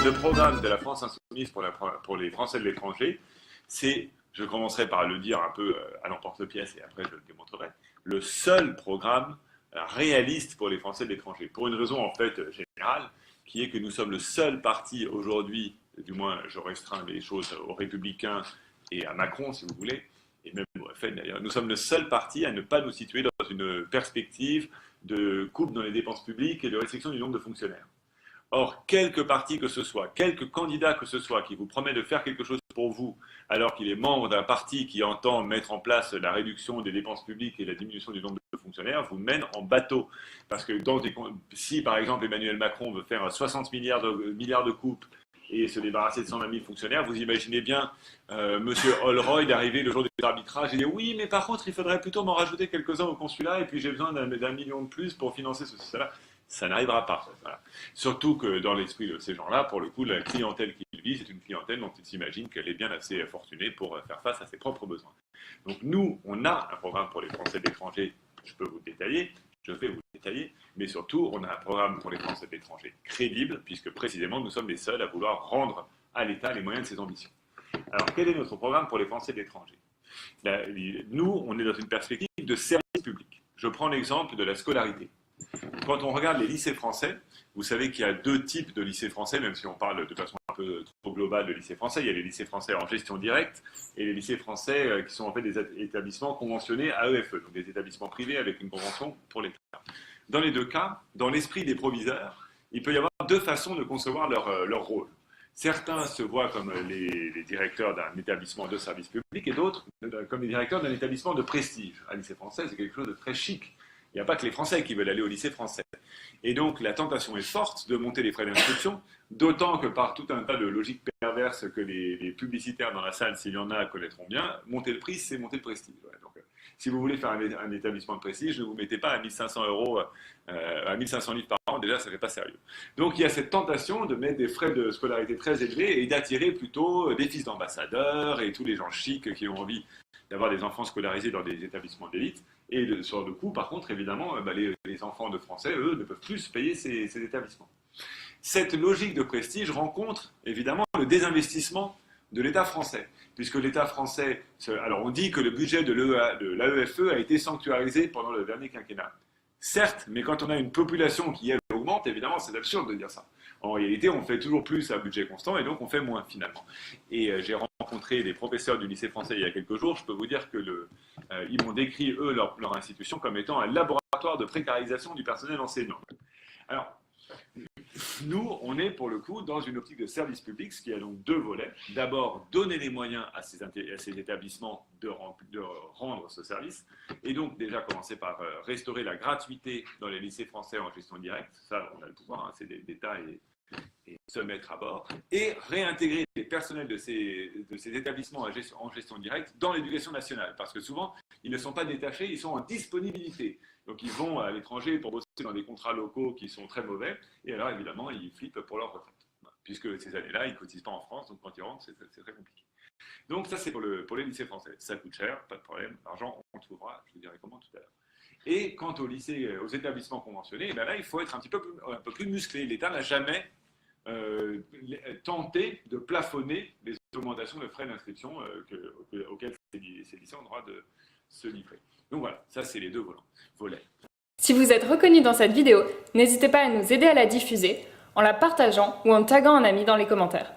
Le programme de la France Insoumise pour les Français de l'étranger, c'est, je commencerai par le dire un peu à l'emporte-pièce et après je le démontrerai, le seul programme réaliste pour les Français de l'étranger. Pour une raison en fait générale, qui est que nous sommes le seul parti aujourd'hui, du moins je restreins les choses aux Républicains et à Macron si vous voulez, et même au FN d'ailleurs, nous sommes le seul parti à ne pas nous situer dans une perspective de coupe dans les dépenses publiques et de restriction du nombre de fonctionnaires. Or, quelque parti que ce soit, quelque candidat que ce soit qui vous promet de faire quelque chose pour vous, alors qu'il est membre d'un parti qui entend mettre en place la réduction des dépenses publiques et la diminution du nombre de fonctionnaires, vous mène en bateau. Parce que si, par exemple, Emmanuel Macron veut faire 60 milliards de coupes et se débarrasser de 120 000 fonctionnaires, vous imaginez bien M. Holroyd d'arriver le jour du arbitrage et dire « Oui, mais par contre, il faudrait plutôt m'en rajouter quelques-uns au consulat et puis j'ai besoin d'un million de plus pour financer ceci, cela. » Ça n'arrivera pas. Voilà. Surtout que dans l'esprit de ces gens-là, pour le coup, la clientèle qu'ils visent, c'est une clientèle dont ils s'imaginent qu'elle est bien assez fortunée pour faire face à ses propres besoins. Donc nous, on a un programme pour les Français de l'étranger, je peux vous détailler, je vais vous détailler, mais surtout, on a un programme pour les Français de l'étranger crédible, puisque précisément, nous sommes les seuls à vouloir rendre à l'État les moyens de ses ambitions. Alors, quel est notre programme pour les Français de l'étranger? Nous, on est dans une perspective de service public. Je prends l'exemple de la scolarité. Quand on regarde les lycées français, vous savez qu'il y a deux types de lycées français, même si on parle de façon un peu trop globale de lycées français. Il y a les lycées français en gestion directe et les lycées français qui sont en fait des établissements conventionnés AEFE, donc des établissements privés avec une convention pour l'État. Dans les deux cas, dans l'esprit des proviseurs, il peut y avoir deux façons de concevoir leur rôle. Certains se voient comme les directeurs d'un établissement de service public et d'autres comme les directeurs d'un établissement de prestige. Un lycée français, c'est quelque chose de très chic. Il n'y a pas que les Français qui veulent aller au lycée français. Et donc, la tentation est forte de monter les frais d'inscription, d'autant que par tout un tas de logiques perverses que les publicitaires dans la salle, s'il y en a, connaîtront bien, monter le prix, c'est monter le prestige. Ouais, donc, si vous voulez faire un établissement de prestige, ne vous mettez pas à 1 500 €, à 1 500 livres par an, déjà, ça ne fait pas sérieux. Donc, il y a cette tentation de mettre des frais de scolarité très élevés et d'attirer plutôt des fils d'ambassadeurs et tous les gens chics qui ont envie d'avoir des enfants scolarisés dans des établissements d'élite. Et sur le coup, par contre, évidemment, les enfants de Français, eux, ne peuvent plus se payer ces établissements. Cette logique de prestige rencontre, évidemment, le désinvestissement de l'État français. Puisque l'État français... Alors, on dit que le budget de l'AEFE a été sanctuarisé pendant le dernier quinquennat. Certes, mais quand on a une population qui, elle, augmente, évidemment, c'est absurde de dire ça. En réalité, on fait toujours plus à budget constant et donc on fait moins, finalement. Et j'ai rencontré des professeurs du lycée français il y a quelques jours. Je peux vous dire que ils m'ont décrit, eux, leur institution comme étant un laboratoire de précarisation du personnel enseignant. Alors, nous, on est pour le coup dans une optique de service public, ce qui a donc deux volets. D'abord, donner les moyens à ces établissements de rendre ce service, et donc déjà commencer par restaurer la gratuité dans les lycées français en gestion directe. Ça, on a le pouvoir, hein, c'est d'État et se mettre à bord, et réintégrer les personnels de ces établissements en gestion directe dans l'éducation nationale, parce que souvent, ils ne sont pas détachés, ils sont en disponibilité. Donc ils vont à l'étranger pour bosser dans des contrats locaux qui sont très mauvais, et alors évidemment, ils flippent pour leur retraite. Puisque ces années-là, ils ne cotisent pas en France, donc quand ils rentrent, c'est très compliqué. Donc ça, c'est pour les lycées français. Ça coûte cher, pas de problème, l'argent, on le trouvera, je vous dirai comment tout à l'heure. Et quant aux établissements conventionnés, ben là, il faut être un peu plus musclé. L'État n'a jamais tenté de plafonner les augmentations de frais d'inscription auxquelles ces lycées ont le droit de se livrer. Donc voilà, ça c'est les deux volets. Si vous êtes reconnu dans cette vidéo, n'hésitez pas à nous aider à la diffuser en la partageant ou en taguant un ami dans les commentaires.